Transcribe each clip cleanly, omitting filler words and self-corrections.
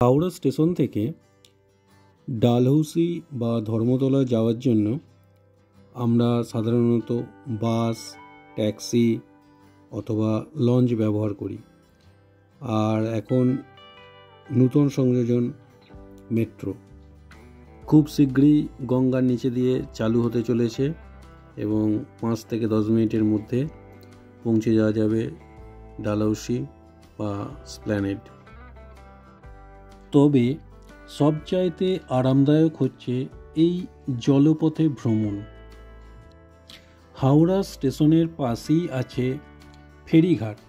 Howrah station থেকে ডালহৌসি বা ধর্মতলা যাওয়ার জন্য আমরা সাধারণত বাস, ট্যাক্সি অথবা লঞ্চ ব্যবহার করি। আর এখন নূতন সংযোজন মেট্রো খুব শীঘ্রই গঙ্গার নিচে দিয়ে চালু হতে চলেছে এবং 5 থেকে 10 মিনিটের মধ্যে পৌঁছে যাওয়া যাবে ডালহৌসি বা এসপ্ল্যানেড। তবে সবচাইতে আরামদায়ক হচ্ছে এই জলপথে ভ্রমণ। হাওড়া স্টেশনের পাশেই আছে ফেরিঘাট।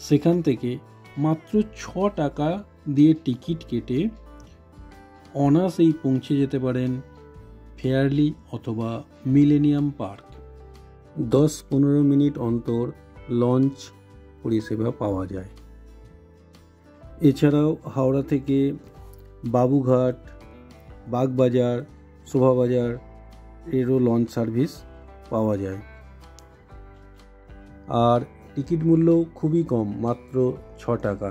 সেখান থেকে মাত্র 6 টাকা দিয়ে টিকিট কেটে অনায়াসেই পৌঁছে যেতে পারেন ফেয়ারলি অথবা মিলেনিয়াম পার্ক। 10-15 মিনিট অন্তর লঞ্চ পরিষেবা পাওয়া যায়। এছাড়াও হাওড়া থেকে বাবুঘাট, বাগবাজার, শোভাবাজার এরও লঞ্চ সার্ভিস পাওয়া যায়। আর টিকিট মূল্য খুবই কম, মাত্র 6 টাকা।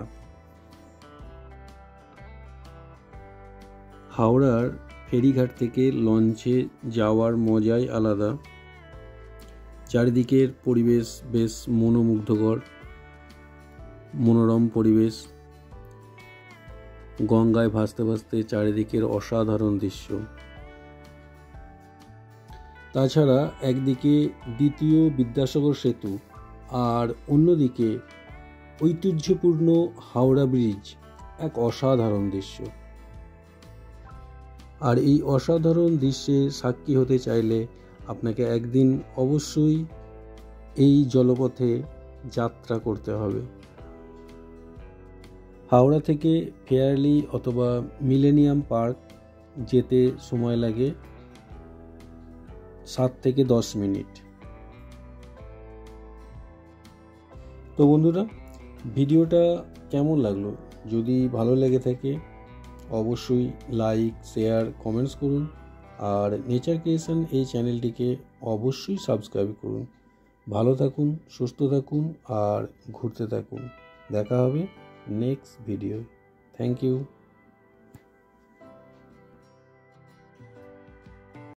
হাওড়ার ফেরিঘাট থেকে লঞ্চে যাওয়ার মজাই আলাদা। চারিদিকের পরিবেশ বেশ মনোমুগ্ধকর, মনোরম পরিবেশ, গঙ্গায় ভাসতে ভাসতে চারিদিকের অসাধারণ দৃশ্য। তাছাড়া একদিকে দ্বিতীয় বিদ্যাসাগর সেতু আর অন্যদিকে ঐতিহ্যপূর্ণ হাওড়া ব্রিজ, এক অসাধারণ দৃশ্য। আর এই অসাধারণ দৃশ্যের সাক্ষী হতে চাইলে আপনাকে একদিন অবশ্যই এই জলপথে যাত্রা করতে হবে। হাওড়া থেকে ফেয়ারলি অথবা মিলেনিয়াম পার্ক যেতে সময় লাগে 7 থেকে 10 মিনিট। তো বন্ধুরা, ভিডিওটা কেমন লাগলো? যদি ভালো লেগে থাকে অবশ্যই লাইক, শেয়ার, কমেন্টস করুন। আর নেচার ক্রিয়েশন এই চ্যানেলটিকে অবশ্যই সাবস্ক্রাইব করুন। ভালো থাকুন, সুস্থ থাকুন আর ঘুরতে থাকুন। দেখা হবে নেক্সট ভিডিও। Thank you.